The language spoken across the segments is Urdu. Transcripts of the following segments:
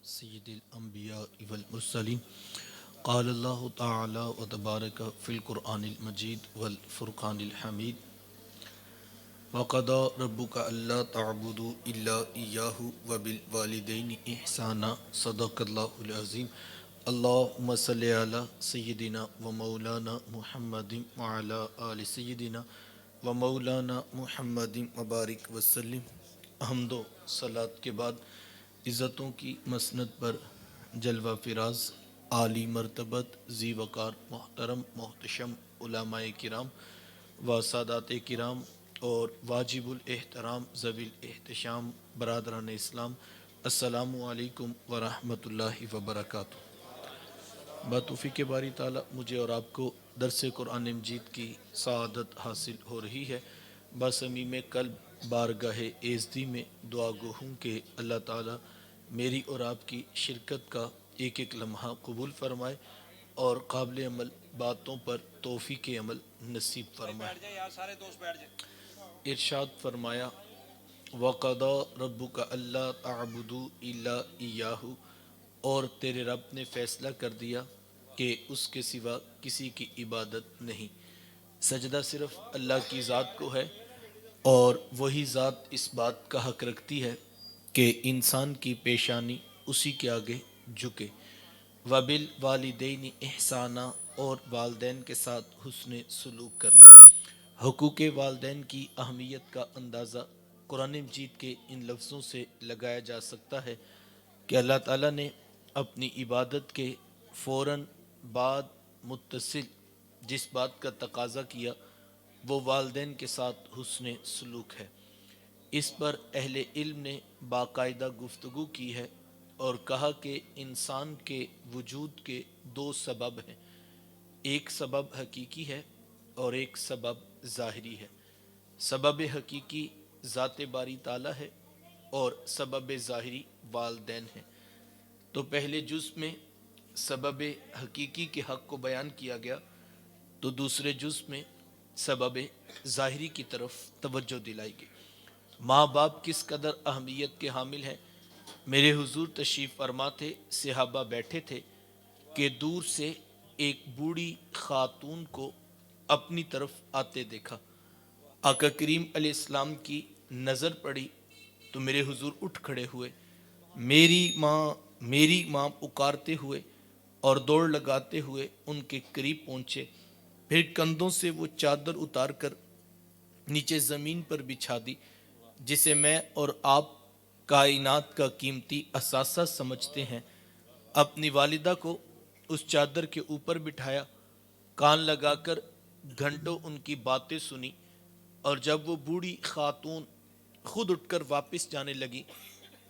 سید الانبیاء والمرسلین قال اللہ تعالی و تبارک فی القرآن المجید والفرقان الحمید وقضى ربك ألا تعبدوا إلا إياه وبالوالدين إحسانا صدق الله العظيم اللهم صل على سيدنا ومولانا محمد وعلى آل سيدنا ومولانا محمد مبارک وسلم۔ حمد و صلات کے بعد عزتوں کی مسند پر جلوہ فراز عالی مرتبت ذی وقار محترم محتشم علماء کرام و سادات کرام اور واجب الاحترام ذوی الاحتشام برادران اسلام، السلام علیکم ورحمۃ اللہ وبرکاتہ۔ بتوفیق باری تعالیٰ مجھے اور آپ کو درس قرآن مجید کی سعادت حاصل ہو رہی ہے۔ بصمیم قلب بارگاہ ایزدی میں دعا گو ہوں کہ اللہ تعالیٰ میری اور آپ کی شرکت کا ایک ایک لمحہ قبول فرمائے اور قابل عمل باتوں پر توفیق عمل نصیب فرمائے۔ ارشاد فرمایا وَقَضَى رَبُّكَ أَلَّا تَعْبُدُوا إِلَّا إِيَّاهُ، اور تیرے رب نے فیصلہ کر دیا کہ اس کے سوا کسی کی عبادت نہیں۔ سجدہ صرف اللہ کی ذات کو ہے اور وہی ذات اس بات کا حق رکھتی ہے کہ انسان کی پیشانی اسی کے آگے جھکے۔ وَبِالْوَالِدَيْنِ إِحْسَانًا، اور والدین کے ساتھ حسن سلوک کرنا۔ حقوق والدین کی اہمیت کا اندازہ قرآن مجید کے ان لفظوں سے لگایا جا سکتا ہے کہ اللہ تعالیٰ نے اپنی عبادت کے فوراً بعد متصل جس بات کا تقاضا کیا وہ والدین کے ساتھ حسن سلوک ہے۔ اس پر اہل علم نے باقاعدہ گفتگو کی ہے اور کہا کہ انسان کے وجود کے دو سبب ہیں، ایک سبب حقیقی ہے اور ایک سبب ظاہری ہے۔ سبب حقیقی ذات باری تعالیٰ ہے اور سبب ظاہری والدین ہیں۔ تو پہلے جز میں سبب حقیقی کے حق کو بیان کیا گیا تو دوسرے جز میں سبب ظاہری کی طرف توجہ دلائی گئی۔ ماں باپ کس قدر اہمیت کے حامل ہیں۔ میرے حضور تشریف فرما تھے، صحابہ بیٹھے تھے کہ دور سے ایک بوڑھی خاتون کو اپنی طرف آتے دیکھا۔ آقا کریم علیہ السلام کی نظر پڑی تو میرے حضور اٹھ کھڑے ہوئے، میری ماں پکارتے ہوئے اور دوڑ لگاتے ہوئے ان کے قریب پہنچے، پھر کندھوں سے وہ چادر اتار کر نیچے زمین پر بچھا دی جسے میں اور آپ کائنات کا قیمتی اثاثہ سمجھتے ہیں۔ اپنی والدہ کو اس چادر کے اوپر بٹھایا، کان لگا کر گھنٹوں ان کی باتیں سنی، اور جب وہ بوڑھی خاتون خود اٹھ کر واپس جانے لگی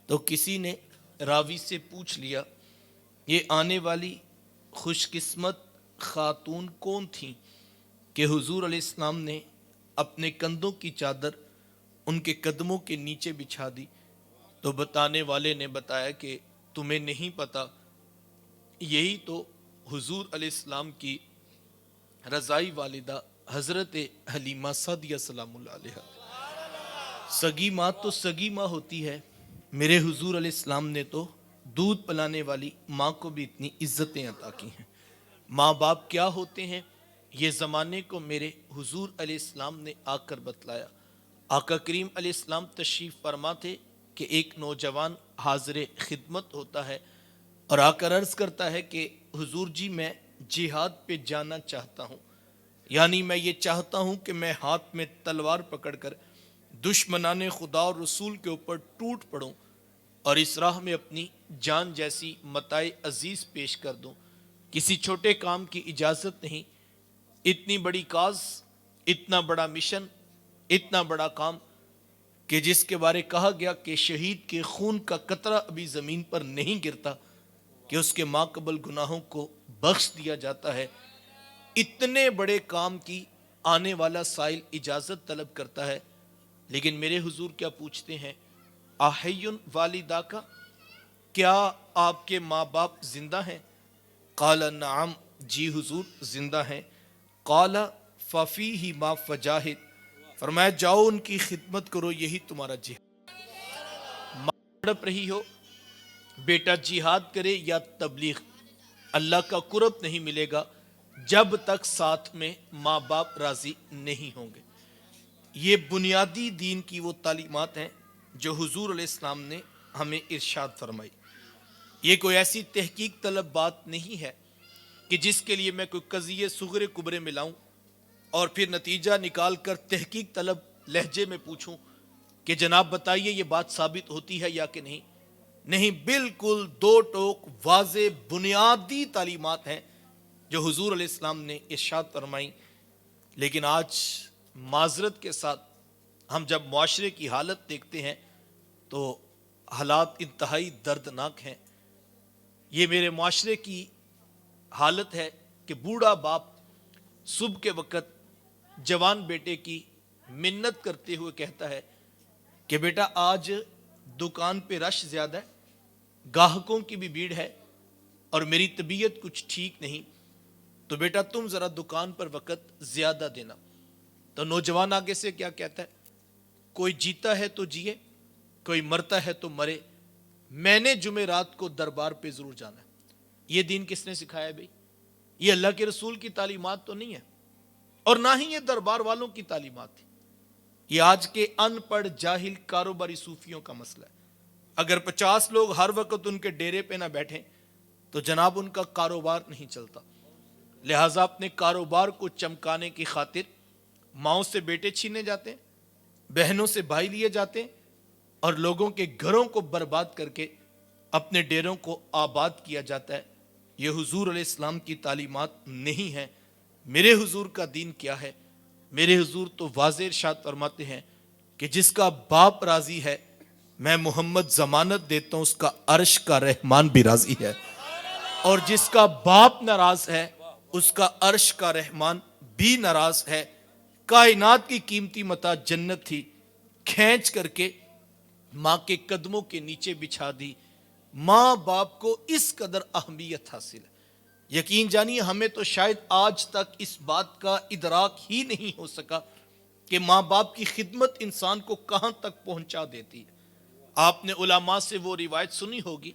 تو کسی نے راوی سے پوچھ لیا یہ آنے والی خوش قسمت خاتون کون تھیں کہ حضور علیہ السلام نے اپنے کندھوں کی چادر ان کے قدموں کے نیچے بچھا دی؟ تو بتانے والے نے بتایا کہ تمہیں نہیں پتا، یہی تو حضور علیہ السلام کی رضائی والدہ حضرت حلیمہ سعدیہ سلام اللہ علیہ۔ سگی ماں تو سگی ماں ہوتی ہے، میرے حضور علیہ السلام نے تو دودھ پلانے والی ماں کو بھی اتنی عزتیں عطا کی ہیں۔ ماں باپ کیا ہوتے ہیں یہ زمانے کو میرے حضور علیہ السلام نے آ کر بتلایا۔ آقا کریم علیہ السلام تشریف فرما تھے کہ ایک نوجوان حاضر خدمت ہوتا ہے اور آ کر عرض کرتا ہے کہ حضور جی میں جہاد پہ جانا چاہتا ہوں، یعنی میں یہ چاہتا ہوں کہ میں ہاتھ میں تلوار پکڑ کر دشمنان خدا اور رسول کے اوپر ٹوٹ پڑوں اور اس راہ میں اپنی جان جیسی متاع عزیز پیش کر دوں۔ کسی چھوٹے کام کی اجازت نہیں، اتنی بڑی کاز، اتنا بڑا مشن، اتنا بڑا کام کہ جس کے بارے کہا گیا کہ شہید کے خون کا قطرہ ابھی زمین پر نہیں گرتا کہ اس کے ماقبل گناہوں کو بخش دیا جاتا ہے۔ اتنے بڑے کام کی آنے والا سائل اجازت طلب کرتا ہے، لیکن میرے حضور کیا پوچھتے ہیں؟ احیٌ والدہ کا، کیا آپ کے ماں باپ زندہ ہیں؟ قال نعم، جی حضور زندہ ہیں۔ قال ففیہ ما فجاہد، فرمایا جاؤ ان کی خدمت کرو، یہی تمہارا جہاد۔ ماں تڑپ رہی ہو، بیٹا جہاد کرے یا تبلیغ، اللہ کا قرب نہیں ملے گا جب تک ساتھ میں ماں باپ راضی نہیں ہوں گے۔ یہ بنیادی دین کی وہ تعلیمات ہیں جو حضور علیہ السلام نے ہمیں ارشاد فرمائی۔ یہ کوئی ایسی تحقیق طلب بات نہیں ہے کہ جس کے لیے میں کوئی قضیے صغرے کبرے میں لاؤں اور پھر نتیجہ نکال کر تحقیق طلب لہجے میں پوچھوں کہ جناب بتائیے یہ بات ثابت ہوتی ہے یا کہ نہیں۔ نہیں، بالکل دو ٹوک واضح بنیادی تعلیمات ہیں جو حضور علیہ السلام نے ارشاد فرمائی۔ لیکن آج معذرت کے ساتھ ہم جب معاشرے کی حالت دیکھتے ہیں تو حالات انتہائی دردناک ہیں۔ یہ میرے معاشرے کی حالت ہے کہ بوڑھا باپ صبح کے وقت جوان بیٹے کی منت کرتے ہوئے کہتا ہے کہ بیٹا آج دکان پہ رش زیادہ ہے، گاہکوں کی بھی بھیڑ ہے اور میری طبیعت کچھ ٹھیک نہیں، تو بیٹا تم ذرا دکان پر وقت زیادہ دینا۔ تو نوجوان آگے سے کیا کہتا ہے؟ کوئی جیتا ہے تو جیے، کوئی مرتا ہے تو مرے، میں نے جمعرات کو دربار پہ ضرور جانا ہے۔ یہ دین کس نے سکھایا بھائی؟ یہ اللہ کے رسول کی تعلیمات تو نہیں ہے، اور نہ ہی یہ دربار والوں کی تعلیمات تھی۔ یہ آج کے ان پڑھ جاہل کاروباری صوفیوں کا مسئلہ ہے۔ اگر 50 لوگ ہر وقت ان کے ڈیرے پہ نہ بیٹھیں تو جناب ان کا کاروبار نہیں چلتا۔ لہٰذا اپنے کاروبار کو چمکانے کی خاطر ماؤں سے بیٹے چھینے جاتے ہیں، بہنوں سے بھائی لیے جاتے ہیں، اور لوگوں کے گھروں کو برباد کر کے اپنے ڈیروں کو آباد کیا جاتا ہے۔ یہ حضور علیہ السلام کی تعلیمات نہیں ہیں۔ میرے حضور کا دین کیا ہے؟ میرے حضور تو واضح ارشاد فرماتے ہیں کہ جس کا باپ راضی ہے میں محمد ضمانت دیتا ہوں اس کا عرش کا رحمان بھی راضی ہے، اور جس کا باپ ناراض ہے اس کا عرش کا رحمان بھی ناراض ہے۔ کائنات کی قیمتی متاع جنت تھی، کھینچ کر کے ماں کے قدموں کے نیچے بچھا دی۔ ماں باپ کو اس قدر اہمیت حاصل ہے۔ یقین جانیے ہمیں تو شاید آج تک اس بات کا ادراک ہی نہیں ہو سکا کہ ماں باپ کی خدمت انسان کو کہاں تک پہنچا دیتی ہے۔ آپ نے علماء سے وہ روایت سنی ہوگی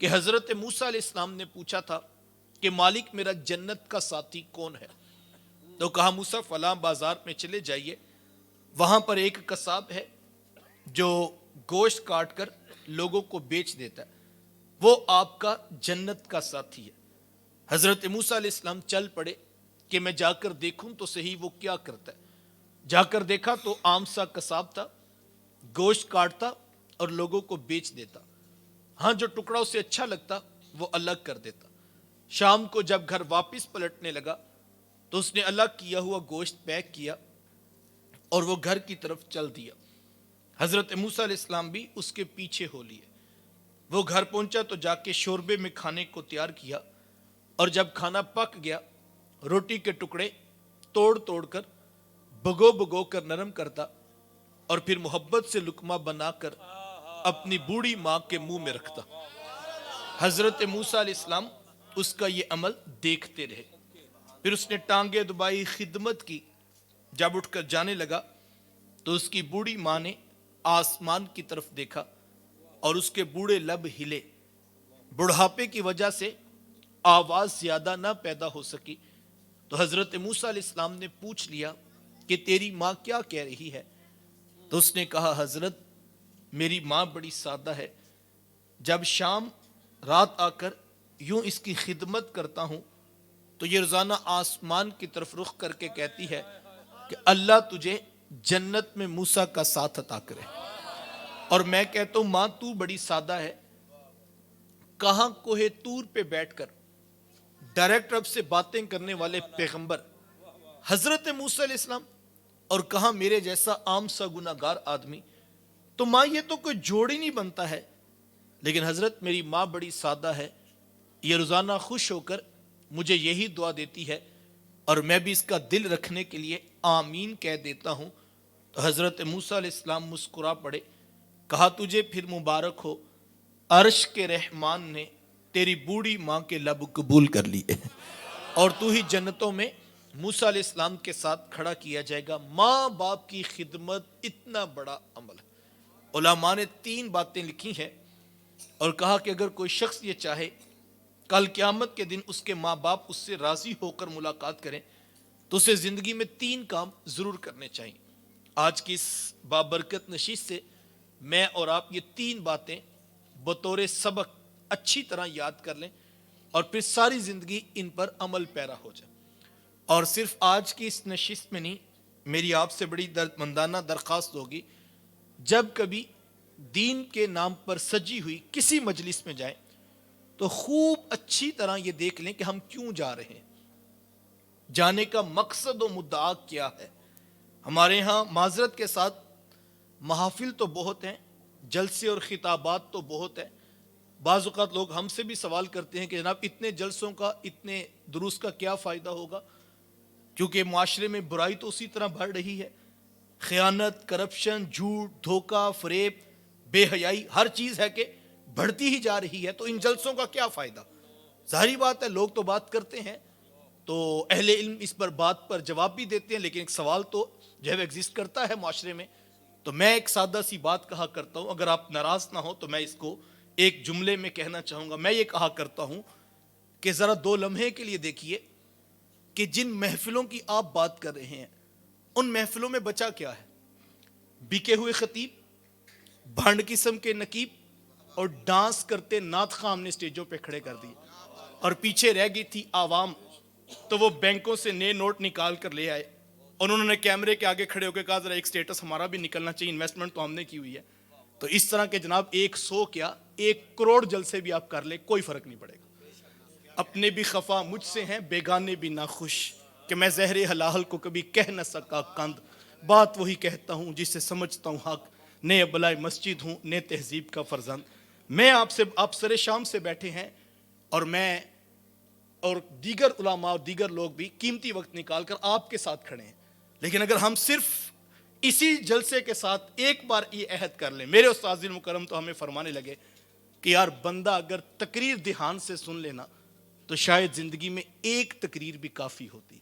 کہ حضرت موسیٰ علیہ السلام نے پوچھا تھا کہ مالک میرا جنت کا ساتھی کون ہے؟ تو کہا موسیٰ فلاں بازار میں چلے جائیے، وہاں پر ایک قصاب ہے جو گوشت کاٹ کر لوگوں کو بیچ دیتا ہے، وہ آپ کا جنت کا ساتھی ہے۔ حضرت موسیٰ علیہ السلام چل پڑے کہ میں جا کر دیکھوں تو صحیح وہ کیا کرتا ہے۔ جا کر دیکھا تو عام سا قصاب تھا، گوشت کاٹتا اور لوگوں کو بیچ دیتا، ہاں جو ٹکڑا اسے اچھا لگتا وہ الگ کر دیتا۔ شام کو جب گھر واپس پلٹنے لگا تو اس نے الگ کیا ہوا گوشت پیک کیا اور وہ گھر کی طرف چل دیا۔ حضرت موسیٰ علیہ السلام بھی اس کے پیچھے ہو لیے۔ وہ گھر پہنچا تو جا کے شوربے میں کھانے کو تیار کیا، اور جب کھانا پک گیا روٹی کے ٹکڑے توڑ توڑ کر بھگو بھگو کر نرم کرتا اور پھر محبت سے لقمہ بنا کر اپنی بوڑھی ماں کے منہ میں رکھتا۔ حضرت موسیٰ علیہ السلام اس کا یہ عمل دیکھتے رہے۔ پھر اس نے ٹانگیں دبائی، خدمت کی۔ جب اٹھ کر جانے لگا تو اس کی بوڑھی ماں نے آسمان کی طرف دیکھا اور اس کے بوڑھے لب ہلے۔ بڑھاپے کی وجہ سے آواز زیادہ نہ پیدا ہو سکی تو حضرت موسیٰ علیہ السلام نے پوچھ لیا کہ تیری ماں کیا کہہ رہی ہے؟ تو اس نے کہا حضرت میری ماں بڑی سادہ ہے، جب شام رات آ کر یوں اس کی خدمت کرتا ہوں تو یہ روزانہ آسمان کی طرف رخ کر کے کہتی ہے کہ اللہ تجھے جنت میں موسیٰ کا ساتھ عطا کرے، اور میں کہتا ہوں ماں تو بڑی سادہ ہے، کہاں کوہ طور پہ بیٹھ کر ڈائریکٹ رب سے باتیں کرنے والے پیغمبر حضرت موسیٰ علیہ السلام، اور کہاں میرے جیسا عام سا گناہگار آدمی، تو ماں یہ تو کوئی جوڑ ہی نہیں بنتا ہے۔ لیکن حضرت میری ماں بڑی سادہ ہے، یہ روزانہ خوش ہو کر مجھے یہی دعا دیتی ہے اور میں بھی اس کا دل رکھنے کے لیے آمین کہہ دیتا ہوں۔ تو حضرت موسیٰ علیہ السلام مسکرا پڑے، کہا تجھے پھر مبارک ہو، عرش کے رحمان نے تیری بوڑھی ماں کے لب قبول کر لیے اور تو ہی جنتوں میں موسیٰ علیہ السلام کے ساتھ کھڑا کیا جائے گا۔ ماں باپ کی خدمت اتنا بڑا عمل ہے۔ علماء نے 3 باتیں لکھی ہیں اور کہا کہ اگر کوئی شخص یہ چاہے کل قیامت کے دن اس کے ماں باپ اس سے راضی ہو کر ملاقات کریں تو اسے زندگی میں 3 کام ضرور کرنے چاہیے۔ آج کی اس بابرکت نشست سے میں اور آپ یہ 3 باتیں بطور سبق اچھی طرح یاد کر لیں اور پھر ساری زندگی ان پر عمل پیرا ہو جائے۔ اور صرف آج کی اس نشست میں نہیں، میری آپ سے بڑی دردمندانہ درخواست ہوگی، جب کبھی دین کے نام پر سجی ہوئی کسی مجلس میں جائیں تو خوب اچھی طرح یہ دیکھ لیں کہ ہم کیوں جا رہے ہیں، جانے کا مقصد و مدعا کیا ہے۔ ہمارے ہاں معذرت کے ساتھ محافل تو بہت ہیں، جلسے اور خطابات تو بہت ہیں۔ بعض اوقات لوگ ہم سے بھی سوال کرتے ہیں کہ جناب اتنے جلسوں کا، اتنے دروس کا کیا فائدہ ہوگا، کیونکہ معاشرے میں برائی تو اسی طرح بڑھ رہی ہے، خیانت، کرپشن، جھوٹ، دھوکہ، فریب، بے حیائی، ہر چیز ہے کہ بڑھتی ہی جا رہی ہے، تو ان جلسوں کا کیا فائدہ؟ ظاہری بات ہے، لوگ تو بات کرتے ہیں تو اہل علم اس پر بات پر جواب بھی دیتے ہیں، لیکن ایک سوال تو جو ہے ایگزسٹ کرتا ہے معاشرے میں۔ تو میں ایک سادہ سی بات کہا کرتا ہوں، اگر آپ ناراض نہ ہو تو میں اس کو ایک جملے میں کہنا چاہوں گا۔ میں یہ کہا کرتا ہوں کہ ذرا 2 لمحے کے لیے دیکھیے کہ جن محفلوں کی آپ بات کر رہے ہیں ان محفلوں میں بچا کیا ہے؟ بکے ہوئے خطیب، بھانڈ قسم کے نقیب اور ڈانس کرتے نعت خواں ہم نے اسٹیجوں پہ کھڑے کر دیے، اور پیچھے رہ گئی تھی عوام، تو وہ بینکوں سے نئے نوٹ نکال کر لے آئے اور انہوں نے کیمرے کے آگے کھڑے ہو کے کہا ذرا ایک سٹیٹس ہمارا بھی نکلنا چاہیے، انویسٹمنٹ تو ہم نے کی ہوئی ہے۔ تو اس طرح کے جناب 100 کیا 1 کروڑ جلسے بھی آپ کر لیں، کوئی فرق نہیں پڑے گا۔ اپنے بھی خفا مجھ سے ہیں، بیگانے بھی ناخوش، کہ میں زہر حلال کو کبھی کہہ نہ سکا کند، بات وہی کہتا ہوں جسے سمجھتا ہوں حق، نے ابلائے مسجد ہوں نے تہذیب کا فرزند۔ میں آپ سر شام سے بیٹھے ہیں، اور میں اور دیگر علماء اور دیگر لوگ بھی قیمتی وقت نکال کر آپ کے ساتھ کھڑے ہیں، لیکن اگر ہم صرف اسی جلسے کے ساتھ ایک بار یہ عہد کر لیں، میرے استاذ مکرم تو ہمیں فرمانے لگے کہ یار بندہ اگر تقریر دھیان سے سن لینا تو شاید زندگی میں ایک تقریر بھی کافی ہوتی،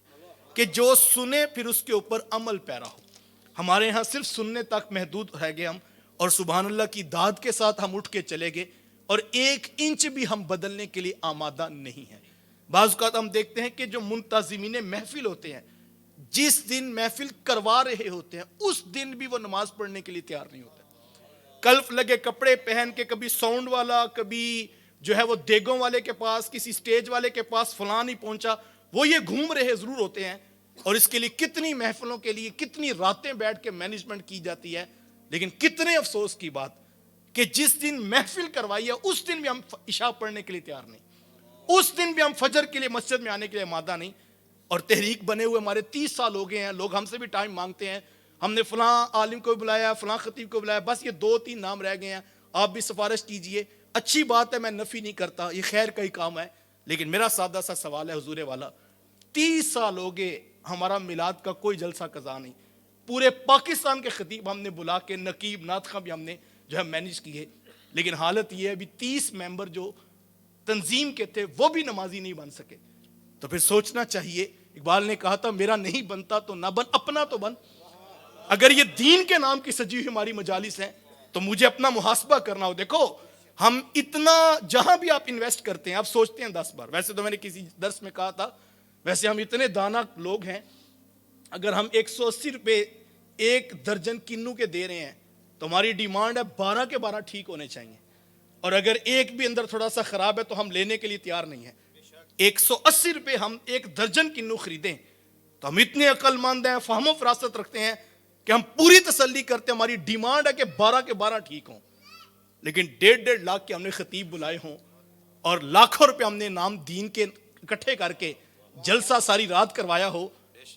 کہ جو سنے پھر اس کے اوپر عمل پیرا ہو۔ ہمارے ہاں صرف سننے تک محدود رہ گئے ہم، اور سبحان اللہ کی داد کے ساتھ ہم اٹھ کے چلے گئے، اور 1 انچ بھی ہم بدلنے کے لیے آمادہ نہیں ہیں۔ بعض اوقات ہم دیکھتے ہیں کہ جو منتظمین محفل ہوتے ہیں، جس دن محفل کروا رہے ہوتے ہیں اس دن بھی وہ نماز پڑھنے کے لیے تیار نہیں ہوتے، کلف لگے کپڑے پہن کے، کبھی ساؤنڈ والا، کبھی جو ہے وہ دیگوں والے کے پاس، کسی سٹیج والے کے پاس فلاں نہیں پہنچا، وہ یہ گھوم رہے ضرور ہوتے ہیں، اور اس کے لیے کتنی محفلوں کے لیے کتنی راتیں بیٹھ کے مینجمنٹ کی جاتی ہے، لیکن کتنے افسوس کی بات کہ جس دن محفل کروائی ہے اس دن بھی ہم عشاء پڑھنے کے لیے تیار نہیں، اس دن بھی ہم فجر کے لیے مسجد میں آنے کے لیے آمادہ نہیں۔ اور تحریک بنے ہوئے ہمارے 30 سال ہو گئے ہیں، لوگ ہم سے بھی ٹائم مانگتے ہیں، ہم نے فلاں عالم کو بلایا، فلاں خطیب کو بلایا، بس یہ 2-3 نام رہ گئے ہیں، آپ بھی سفارش کیجئے۔ اچھی بات ہے، میں نفی نہیں کرتا، یہ خیر کا ہی کام ہے، لیکن میرا سادہ سا سوال ہے حضور والا، 30 سال ہو گئے ہمارا میلاد کا کوئی جلسہ قضا نہیں، پورے پاکستان کے خطیب ہم نے بلا کے، نقیب نعت خواں بھی ہم نے جو ہے مینیج کیے، لیکن حالت یہ ہے ابھی 30 ممبر جو تنظیم کے تھے وہ بھی نمازی نہیں بن سکے۔ تو پھر سوچنا چاہیے، اقبال نے کہا تھا میرا نہیں بنتا تو نہ بن، اپنا تو بن۔ اگر یہ دین کے نام کی سجی ہوئی ہماری مجالس ہیں تو مجھے اپنا محاسبہ کرنا ہو۔ دیکھو ہم اتنا جہاں بھی آپ انویسٹ کرتے ہیں آپ سوچتے ہیں 10 بار، ویسے تو میں نے کسی درس میں کہا تھا، ویسے ہم اتنے دانا لوگ ہیں، اگر ہم 180 روپے 1 درجن کنو کے دے رہے ہیں تو ہماری ڈیمانڈ ہے 12 کے 12 ٹھیک ہونے چاہیے، اور اگر ایک بھی اندر تھوڑا سا خراب ہے تو ہم لینے کے لیے تیار نہیں ہیں۔ 180 روپے ہم 1 درجن کنو خریدیں تو ہم اتنے عقل مند ہیں، فہم و فراست رکھتے ہیں کہ ہم پوری تسلی کرتے ہیں، ہماری ڈیمانڈ ہے کہ 12 کے 12 ٹھیک ہوں، لیکن 1.5 لاکھ کے ہم نے خطیب بلائے ہوں اور لاکھوں روپے ہم نے نام دین کے اکٹھے کر کے جلسہ ساری رات کروایا ہو،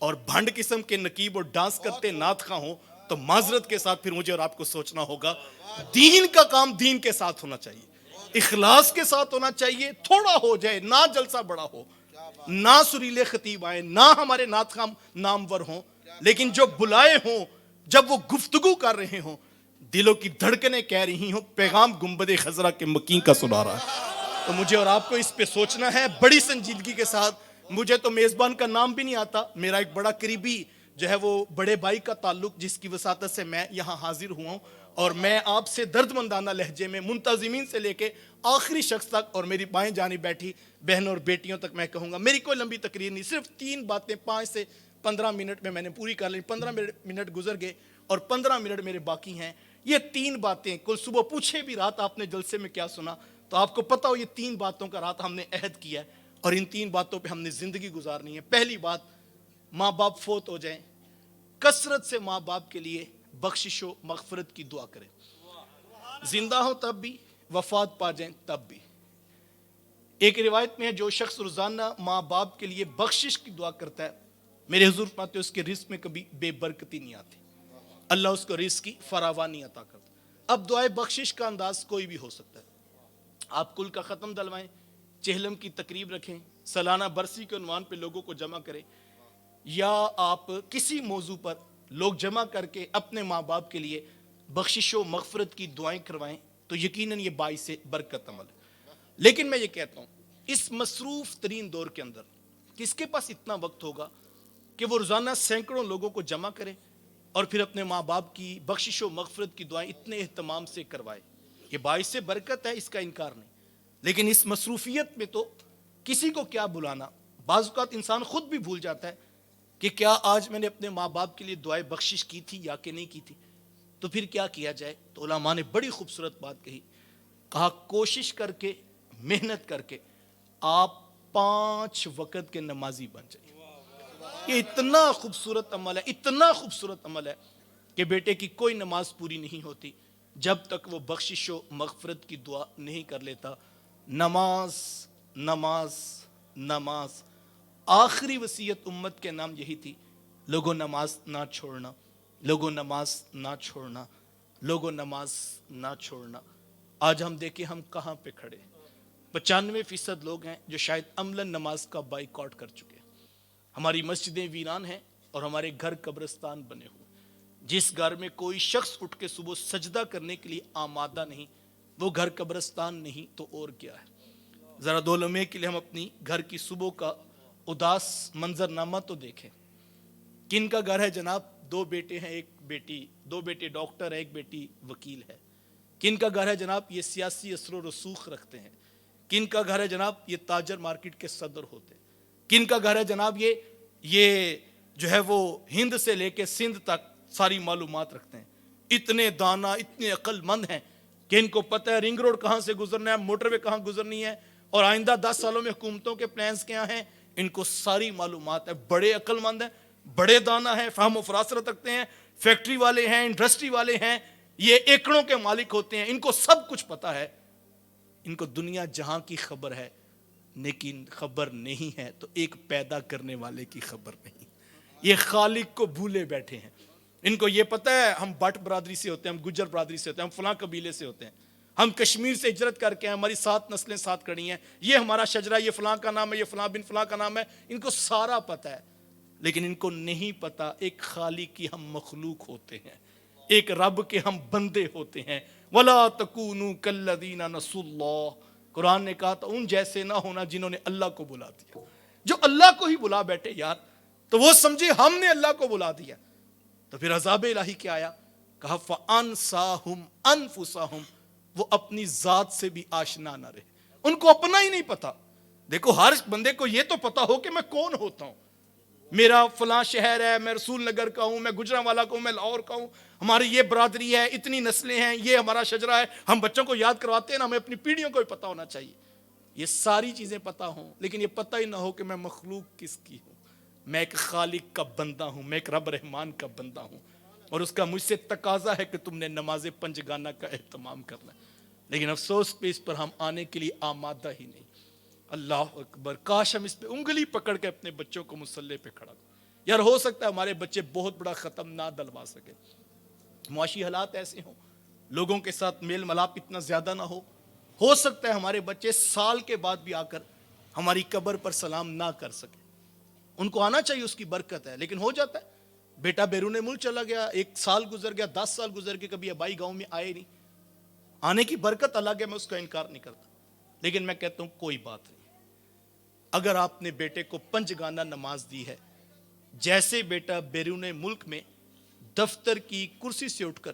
اور بھنڈ قسم کے نقیب اور ڈانس کرتے نعت خواں ہوں، تو معذرت کے ساتھ پھر مجھے اور آپ کو سوچنا ہوگا، دین کا کام دین کے ساتھ ہونا چاہیے، اخلاص کے ساتھ ہونا چاہیے، تھوڑا ہو جائے، نہ جلسہ بڑا ہو، نہ سریلے خطیب آئیں، نہ ہمارے نعت خواں نامور ہوں، لیکن جو بلائے ہوں، جب وہ گفتگو کر رہے ہوں، دلوں کی دھڑکنیں کہہ رہی ہوں، پیغام گنبد خضرا کے مکین کا سنا رہا ہے، تو مجھے اور آپ کو اس پہ سوچنا ہے بڑی سنجیدگی کے ساتھ۔ مجھے تو میزبان کا نام بھی نہیں آتا، میرا ایک بڑا قریبی جو ہے وہ بڑے بھائی کا تعلق، جس کی وساطت سے میں یہاں حاضر ہوا ہوں، اور میں آپ سے درد مندانہ لہجے میں منتظمین سے لے کے آخری شخص تک اور میری بائیں جانب بیٹھی بہنوں اور بیٹیوں تک میں کہوں گا، میری کوئی لمبی تقریر نہیں، صرف 3 باتیں 5 سے 15 منٹ میں نے پوری کر لی. 15 منٹ گزر گئے اور 15 منٹ میرے باقی ہیں. یہ 3 باتیں کل صبح پوچھے بھی رات آپ نے جلسے میں کیا سنا تو آپ کو پتا ہو یہ 3 باتوں کا رات ہم نے عہد کیا ہے اور ان 3 باتوں پہ ہم نے زندگی گزارنی ہے. پہلی بات، ماں باپ فوت ہو جائیں، کثرت سے ماں باپ کے لیے بخشش و مغفرت کی دعا کریں. زندہ ہو تب بھی، وفات پا جائیں تب بھی. ایک روایت میں ہے جو شخص روزانہ ماں باپ کے لیے بخشش کی دعا کرتا ہے، میرے حضور فرماتے ہیں اس کے رزق میں کبھی بے برکتی نہیں آتی، اللہ اس کو رزق کی فراوانی عطا کرتا. اب دعائے بخشش کا انداز کوئی بھی ہو سکتا ہے. آپ کل کا ختم دلوائیں، چہلم کی تقریب رکھیں، سالانہ برسی کے عنوان پہ لوگوں کو جمع کریں، یا آپ کسی موضوع پر لوگ جمع کر کے اپنے ماں باپ کے لیے بخشش و مغفرت کی دعائیں کروائیں تو یقیناً یہ باعث برکت عمل ہے. لیکن میں یہ کہتا ہوں اس مصروف ترین دور کے اندر کس کے پاس اتنا وقت ہوگا کہ وہ روزانہ سینکڑوں لوگوں کو جمع کرے اور پھر اپنے ماں باپ کی بخشش و مغفرت کی دعائیں اتنے اہتمام سے کروائے. یہ باعث برکت ہے، اس کا انکار نہیں، لیکن اس مصروفیت میں تو کسی کو کیا بلانا. بعض اوقات انسان خود بھی بھول جاتا ہے کہ کیا آج میں نے اپنے ماں باپ کے لیے دعائیں بخشش کی تھی یا کہ نہیں کی تھی. تو پھر کیا کیا جائے؟ تو علماء نے بڑی خوبصورت بات کہی، کہا کوشش کر کے، محنت کر کے آپ 5 وقت کے نمازی بن جائیں. یہ اتنا خوبصورت عمل ہے، اتنا خوبصورت عمل ہے کہ بیٹے کی کوئی نماز پوری نہیں ہوتی جب تک وہ بخشش و مغفرت کی دعا نہیں کر لیتا. نماز نماز نماز. آخری وصیت امت کے نام یہی تھی، لوگوں نماز نہ چھوڑنا، لوگوں نماز نہ چھوڑنا، لوگوں نماز نہ چھوڑنا. آج ہم دیکھیں ہم کہاں پہ کھڑے. 95% لوگ ہیں جو شاید عملاً نماز کا بائیکاٹ کر چکے ہیں. ہماری مسجدیں ویران ہیں اور ہمارے گھر قبرستان بنے ہوئے. جس گھر میں کوئی شخص اٹھ کے صبح سجدہ کرنے کے لیے آمادہ نہیں، وہ گھر قبرستان نہیں تو اور کیا ہے. ذرا 2 لمحے کے لیے ہم اپنی گھر کی صبح کا اداس منظرنامہ تو دیکھیں. کن کا گھر ہے جناب؟ 2 بیٹے ہیں، 1 بیٹی، 2 بیٹے ڈاکٹر ہے، 1 بیٹی وکیل ہے. کن کا گھر ہے جناب؟ یہ سیاسی اثر و رسوخ رکھتے ہیں. کن کا گھر ہے جناب؟ یہ تاجر مارکیٹ کے صدر ہوتے ہیں. کن کا گھر ہے جناب؟ یہ جو ہے وہ ہند سے لے کے سندھ تک ساری معلومات رکھتے ہیں. اتنے دانا، اتنے عقل مند ہیں کہ ان کو پتہ ہے رنگ روڈ کہاں سے گزرنا ہے، موٹر وے کہاں گزرنی ہے، اور آئندہ 10 سالوں میں حکومتوں کے پلانز کیا ہیں. ان کو ساری معلومات ہے. بڑے عقل مند ہیں، بڑے دانا ہیں، فہم و فراست رکھتے ہیں، فیکٹری والے ہیں، انڈسٹری والے ہیں، یہ ایکڑوں کے مالک ہوتے ہیں. ان کو سب کچھ پتا ہے. ان کو دنیا جہاں کی خبر ہے لیکن خبر نہیں ہے تو ایک پیدا کرنے والے کی خبر نہیں. یہ خالق کو بھولے بیٹھے ہیں. ان کو یہ پتہ ہے ہم بٹ برادری سے ہوتے ہیں، ہم گجر برادری سے ہوتے ہیں، ہم فلاں قبیلے سے ہوتے ہیں، ہم کشمیر سے ہجرت کر کے ہیں، ہماری 7 نسلیں ساتھ کھڑی ہیں، یہ ہمارا شجرہ، یہ فلاں کا نام ہے، یہ فلاں بن فلاں کا نام ہے. ان کو سارا پتہ ہے لیکن ان کو نہیں پتہ ایک خالق کی ہم مخلوق ہوتے ہیں، ایک رب کے ہم بندے ہوتے ہیں. وَلَا تَكُونُوا كَالَّذِينَ نَسُوا اللَّهَ. قرآن نے کہا تھا ان جیسے نہ ہونا جنہوں نے اللہ کو بلا دیا. جو اللہ کو ہی بلا بیٹھے یار تو وہ سمجھے ہم نے اللہ کو بلا دیا. تو پھر عذاب الہی کیا آیا؟ کہا فَأَنْسَاهُمْ أَنفُسَهُمْ. وہ اپنی ذات سے بھی آشنا نہ رہے، ان کو اپنا ہی نہیں پتا. دیکھو ہر بندے کو یہ تو پتا ہو کہ میں کون ہوتا ہوں. میرا فلاں شہر ہے، میں رسول نگر کا ہوں، میں گجرانوالہ کا ہوں، میں لاہور کا ہوں، ہماری یہ برادری ہے، اتنی نسلیں ہیں، یہ ہمارا شجرہ ہے. ہم بچوں کو یاد کرواتے ہیں نا، ہمیں اپنی پیڑھیوں کو بھی پتا ہونا چاہیے. یہ ساری چیزیں پتا ہوں لیکن یہ پتہ ہی نہ ہو کہ میں مخلوق کس کی ہوں. میں ایک خالق کا بندہ ہوں، میں ایک رب رحمان کا بندہ ہوں، اور اس کا مجھ سے تقاضا ہے کہ تم نے نماز پنجگانہ کا اہتمام کرنا. لیکن افسوس پہ اس پر ہم آنے کے لیے آمادہ ہی نہیں. اللہ اکبر، کاش ہم اس پہ انگلی پکڑ کے اپنے بچوں کو مصلی پہ کھڑا کریں. یار ہو سکتا ہے ہمارے بچے بہت بڑا ختم نہ دلوا سکے، معاشی حالات ایسے ہوں، لوگوں کے ساتھ میل ملاپ اتنا زیادہ نہ ہو سکتا ہے ہمارے بچے سال کے بعد بھی آ کر ہماری قبر پر سلام نہ کر سکے. ان کو آنا چاہیے، اس کی برکت ہے، لیکن ہو جاتا ہے بیٹا بیرون ملک چلا گیا، 1 سال گزر گیا، 10 سال گزر گئے، کبھی ابائی گاؤں میں آئے نہیں. آنے کی برکت الگ ہے، میں اس کا انکار نہیں کرتا، لیکن میں کہتا ہوں کوئی بات نہیں. اگر آپ نے بیٹے کو پنجگانہ نماز دی ہے، جیسے بیٹا بیرون ملک میں دفتر کی کرسی سے اٹھ کر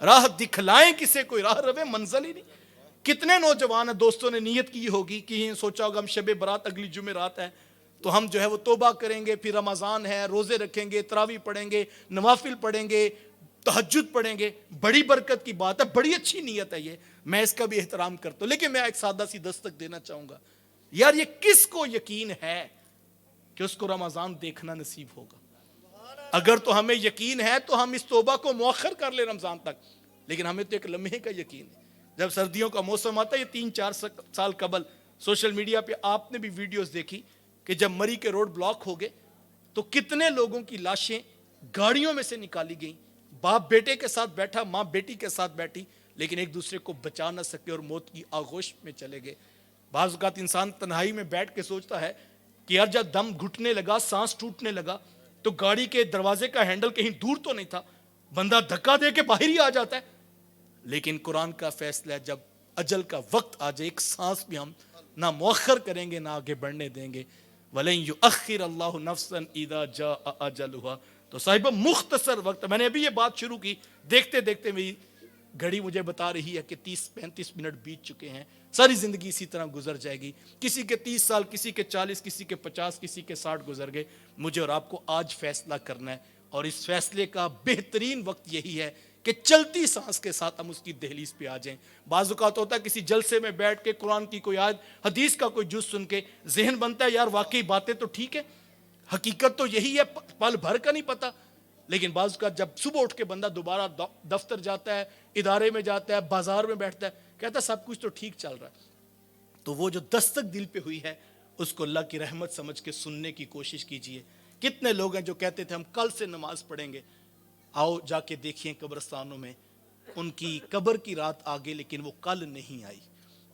راہ دکھلائیں کسے کوئی راہ روے منزل ہی نہیں. کتنے نوجوان ہیں دوستوں نے نیت کی ہوگی کہ یہ سوچا ہوگا ہم شب برات اگلی جمعرات ہے تو ہم جو ہے وہ توبہ کریں گے, پھر رمضان ہے, روزے رکھیں گے, تراویح پڑھیں گے, نوافل پڑھیں گے, تہجد پڑھیں گے. بڑی برکت کی بات ہے, بڑی اچھی نیت ہے یہ, میں اس کا بھی احترام کرتا ہوں. لیکن میں ایک سادہ سی دستک دینا چاہوں گا, یار یہ کس کو یقین ہے کہ اس کو رمضان دیکھنا نصیب ہوگا؟ اگر تو ہمیں یقین ہے تو ہم اس توبہ کو مؤخر کر لیں رمضان تک, لیکن ہمیں تو ایک لمحے کا یقین ہے. جب سردیوں کا موسم آتا ہے, یہ 3-4 سال قبل سوشل میڈیا پہ آپ نے بھی ویڈیوز دیکھی کہ جب مری کے روڈ بلاک ہو گئے تو کتنے لوگوں کی لاشیں گاڑیوں میں سے نکالی گئیں. باپ بیٹے کے ساتھ بیٹھا, ماں بیٹی کے ساتھ بیٹھی, لیکن ایک دوسرے کو بچا نہ سکے اور موت کی آغوش میں چلے گئے. بعض اوقات انسان تنہائی میں بیٹھ کے سوچتا ہے کہ یار جب دم گھٹنے لگا, سانس ٹوٹنے لگا, تو گاڑی کے دروازے کا ہینڈل کہیں دور تو نہیں تھا, بندہ دھکا دے کے باہر ہی آ جاتا ہے. لیکن قرآن کا فیصلہ ہے, جب اجل کا وقت آ جائے ایک سانس بھی ہم نہ مؤخر کریں گے نہ آگے بڑھنے دیں گے. وَلَن يُؤَخِّرَ اللَّهُ نَفْسًا إِذَا جَاءَ أَجَلُهَا. تو صاحب مختصر وقت, میں نے ابھی یہ بات شروع کی, دیکھتے دیکھتے میری گھڑی مجھے بتا رہی ہے کہ 30-35 منٹ بیت چکے ہیں. ساری زندگی اسی طرح گزر جائے گی, کسی کے 30 سال, کسی کے 40, کسی کے 50, کسی کے 60 گزر گئے. مجھے اور آپ کو آج فیصلہ کرنا ہے, اور اس فیصلے کا بہترین وقت یہی ہے کہ چلتی سانس کے ساتھ ہم اس کی دہلیز پہ آ جائیں. بعض اوقات ہوتا ہے کسی جلسے میں بیٹھ کے قرآن کی کوئی آیت, حدیث کا کوئی جز سن کے ذہن بنتا ہے یار واقعی باتیں تو ٹھیک ہے, حقیقت تو یہی ہے, پل بھر کا نہیں پتا. لیکن بعض اوقات جب صبح اٹھ کے بندہ دوبارہ دفتر جاتا ہے, ادارے میں جاتا ہے, بازار میں بیٹھتا ہے, کہتا ہے سب کچھ تو ٹھیک چل رہا ہے, تو وہ جو دستک دل پہ ہوئی ہے اس کو اللہ کی رحمت سمجھ کے سننے کی کوشش کیجئے. کتنے لوگ ہیں جو کہتے تھے ہم کل سے نماز پڑھیں گے, آؤ جا کے دیکھیں قبرستانوں میں ان کی قبر کی رات آگے, لیکن وہ کل نہیں آئی.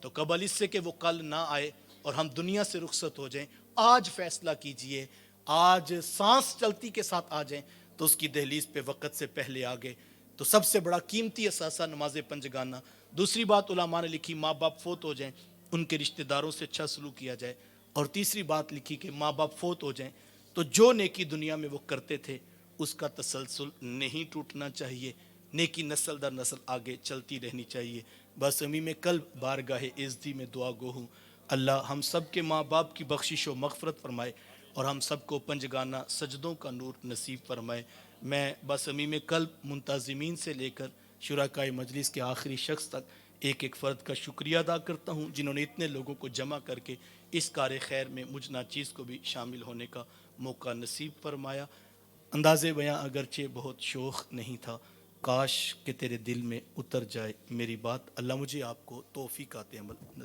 تو قبل اس سے کہ وہ کل نہ آئے اور ہم دنیا سے رخصت ہو جائیں, آج فیصلہ کیجئے, آج سانس چلتی کے ساتھ آ جائیں تو اس کی دہلیز پہ وقت سے پہلے آ گئے. تو سب سے بڑا قیمتی اثاثہ نماز پنجگانہ. دوسری بات علماء نے لکھی, ماں باپ فوت ہو جائیں ان کے رشتہ داروں سے اچھا سلوک کیا جائے. اور تیسری بات لکھی کہ ماں باپ فوت ہو جائیں تو جو نیکی دنیا میں وہ کرتے تھے اس کا تسلسل نہیں ٹوٹنا چاہیے, نیکی نسل در نسل آگے چلتی رہنی چاہیے. بس امی میں کل بارگاہ عزتی میں دعا گو ہوں, اللہ ہم سب کے ماں باپ کی بخشش و مغفرت فرمائے اور ہم سب کو پنجگانہ سجدوں کا نور نصیب فرمائے. میں بس امی میں کل منتظمین سے لے کر شرکائے مجلس کے آخری شخص تک ایک ایک فرد کا شکریہ ادا کرتا ہوں جنہوں نے اتنے لوگوں کو جمع کر کے اس کار خیر میں مجھ ناچیز کو بھی شامل ہونے کا موقع نصیب فرمایا. انداز بیاں اگرچہ بہت شوخ نہیں تھا, کاش کہ تیرے دل میں اتر جائے میری بات. اللہ مجھے آپ کو توفیقات عمل نصیب